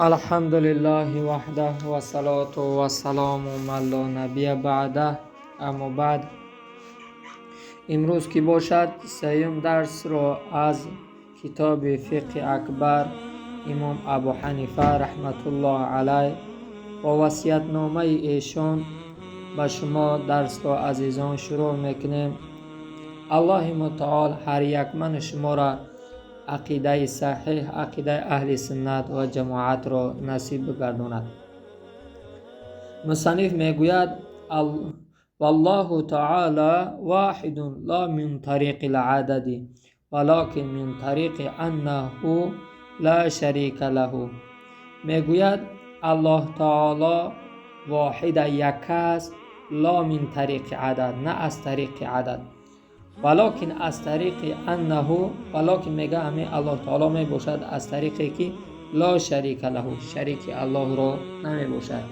الحمد لله وحده و صلاة و سلام من لا نبی بعده. اما بعد امروز که باشد سیوم درس را از کتاب فقه اکبر امام ابو حنیفه رحمت الله علیه با وصیت نامه ایشان به شما درس را عزیزان شروع میکنیم. الله متعال هر یک من شما را عقیده صحیح، عقیده اهل سنت و جماعت را نصیب بگرداند. مصنف میگوید والله تعالی واحد لا من طریق العدد ولكن من طریق انه لا شریک له. میگوید الله تعالی واحد یک است، لا من طریق عدد، نه از طریق عدد، ولکن از طریق انه، ولکن میگه همین الله تعالی می باشد از طریقی که لا شریک له، شریک الله را نمی باشد.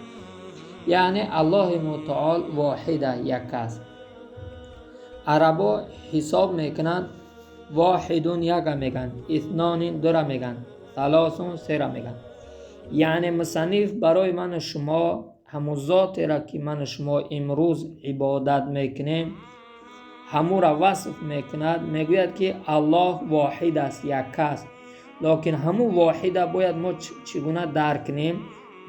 یعنی الله متعال واحد یک است. عربا حساب میکنن واحدون یک میگن، اثنان دو میگن، ثلاثون سه میگن. یعنی مصنف برای من شما همون ذاتی را که من شما امروز عبادت میکنیم همون را وصف میکند. میگوید که الله واحد است، یک است، لیکن همون واحد باید ما چگونه درک کنیم.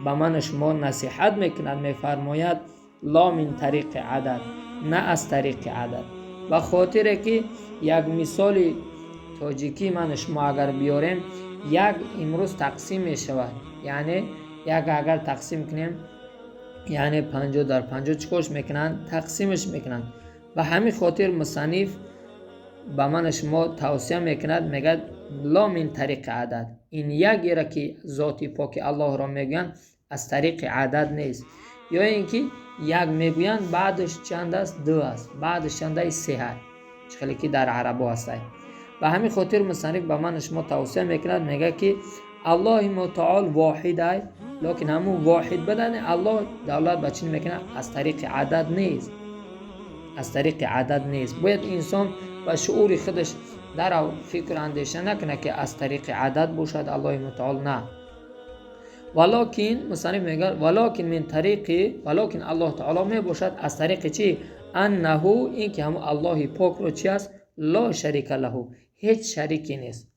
به من شما نصیحت میکند، میفرماید لا من طریق عدد، نه از طریق عدد. به خاطر که یک مثال تاجیکی من شما اگر بیاریم، یک امروز تقسیم میشود، یعنی یک اگر تقسیم کنیم یعنی 50 در 50 چکش میکنن، تقسیمش میکنن. و همین خاطر مصنف به من شما توصیه میکند، میگه لا من طریق عدد. این یکی را که ذاتی پاک الله را میگن از طریق عدد نیست. یا اینکه یک میگوین بعدش چند است؟ دو است، بعدش چند است؟ سه است، چخلی که در عربا هست. و همین خاطر مصنف به من شما توصیه میکند، میگه که الله متعال واحد است، لیکن همون واحد بدن الله دولت به چین میکنه از طریق عدد نیست، از طریق عدد نیست. باید انسان با شعور خودش در فکر اندیشه نکنه که از طریق عدد باشد الله متعال، نه. ولکن مصنف میگه ولکن من طریق، ولکن الله تعالی می باشد از طریق چی؟ انه، این که هم الله پاک رو چی است؟ لا شریک له، هیچ شریکی نیست،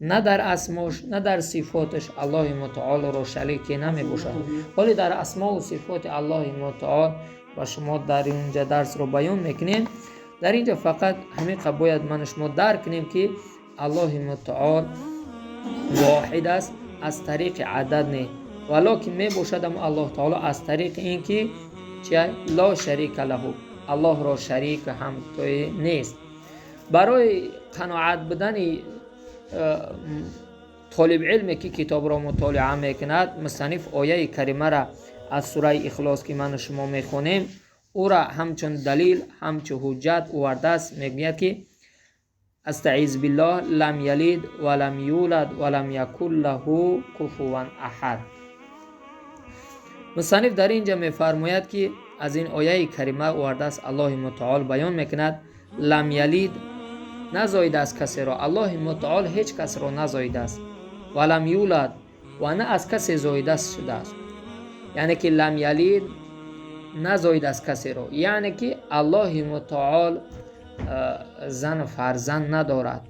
نه در اسماش نه در صفاتش الله متعال رو شریکی نمی باشد. ولی در اسما و صفات الله متعال و شما در اینجا درس رو بیان میکنیم. در اینجا فقط همین باید من شما درک کنیم که الله متعال واحد است، از طریق عدد نه، ولکن می باشد الله تعالی از طریق این که چه؟ لا شریک له، الله را شریک هم توی نیست. برای قناعت بدن طالب علمی که کتاب را مطالعه میکند، مصنف آیه کریمه را از سوره اخلاص که من شما میخونیم او را همچون دلیل همچون حجت آورده است. میگوید که استعیذ بالله لم یلد ولم یولد ولم یکن له کفوا احد. مصنف در اینجا میفرماید که از این آیه کریمه آورده است، الله متعال بیان میکند لم یلد، نزایده است کسی را، الله متعال هیچ کس را نزایده است، ولم یولد، و نه از کسی زایده شده است. یعنی که لم یلد نزایده است کسی را، یعنی که الله متعال زن و فرزند ندارد.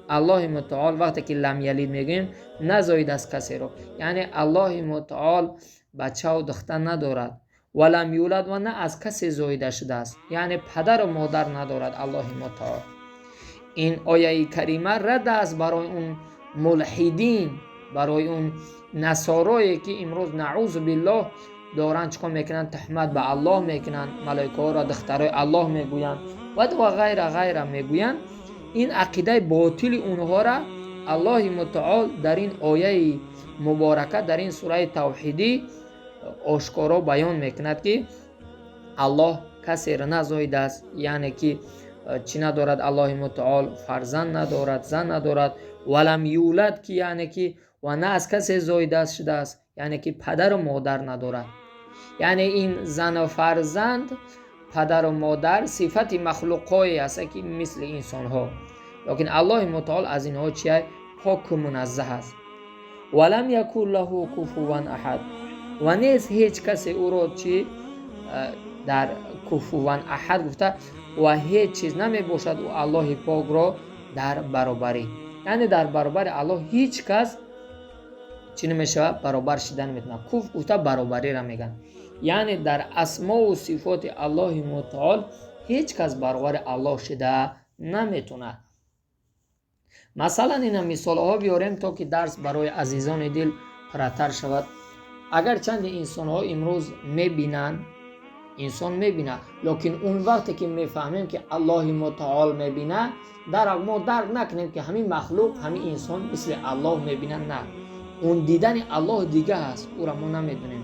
الله متعال وقتی که لم یلد میگیم نزایده است کسی را، یعنی الله متعال بچه و دختر ندارد. ولم یولد، و نه از کسی زایده شده است، یعنی پدر و مادر ندارد الله متعال. این آیه کریمه رد است برای اون ملحدین، برای اون نصارایی که امروز نعوذ بالله دارن چکار میکنن؟ تهمت به الله میکنن، ملائکه را دخترای الله میگوین و غیره غیره میگوین. این عقیده باطل اونها را الله متعال در این آیه مبارکه در این سوره توحیدی آشکارا بیان میکند که الله کسی را نزایده است، یعنی که چی ندارد؟ الله متعال فرزند ندارد، زن ندارد. ولم یولد که یعنی که و نه از کسی زایده شده است، یعنی که پدر و مادر ندارد. یعنی این زن و فرزند، پدر و مادر صفت مخلوقایی است که مثل انسان ها، لیکن الله متعال از اینها چیه؟ پاک و منزه است. ولم یکن له کفوا احد و نیست هیچ کسی او را چی در کفوا احد گفته و هیچ چیز نمی باشد و الله پاک را در برابری، یعنی در برابر الله هیچ کس چی نمیشه برابر شدن نمیتونه. کف گفته برابری را میگن، یعنی در اسما و صفات الله متعال هیچ کس برابر الله شده نمیتونه. مثلا این مثال ها بیاریم تا که درس برای عزیزان دل پرتر شود. اگر چند انسان ها امروز میبینن، انسان میبینه، لیکن اون وقتی که میفهمیم که الله متعال میبینه، ما درک نکنیم که همین مخلوق همین انسان مثل الله میبینه. نه، اون دیدن الله دیگه هست، او را ما نمیدونیم.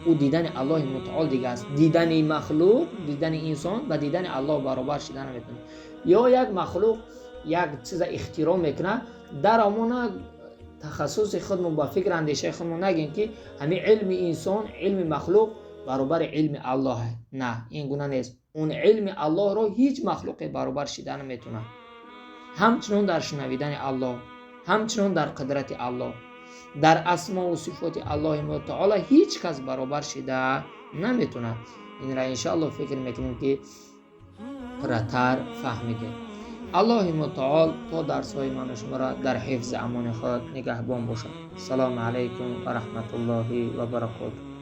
او دیدن الله متعال دیگه است. دیدن مخلوق، دیدن انسان و دیدن الله برابر شدن نمیتونه. یا یک مخلوق یک چیز اختراع میکنه، در امون تخصص خودمون با فکر اندیشه خودمون نگیم که همین علم انسان، علم مخلوق برابر علم الله ہے. نه، این گونه نیست. اون علم الله رو هیچ مخلوق برابر شدن نمیتونه. همچنان در شنویدن الله، همچنان در قدرت الله، در اسما و صفات الله متعال هیچ کس برابر شده نمیتونه. این را انشاءالله فکر میکنیم که پرتر فهمیدیم. الله متعال تا درس های من شما را در حفظ امان خود نگهبان باشد. سلام علیکم و رحمت الله و برکاته.